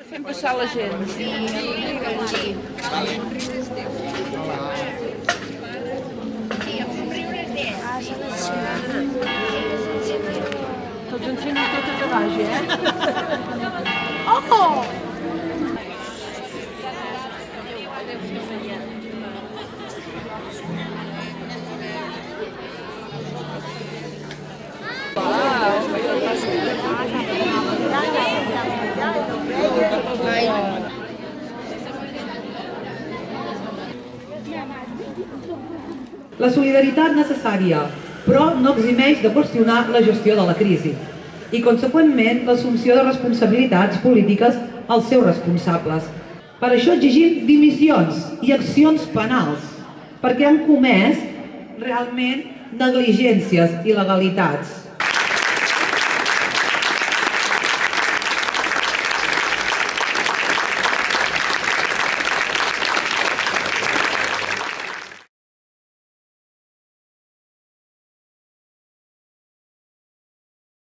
Fem passar la gent. Sí. Tots encenen tot a baix, Oh! La solidaritat necessària, però no eximeix de qüestionar la gestió de la crisi i, conseqüentment, l'assumpció de responsabilitats polítiques als seus responsables. Per això exigim dimissions i accions penals, perquè han comès realment negligències i il·legalitats.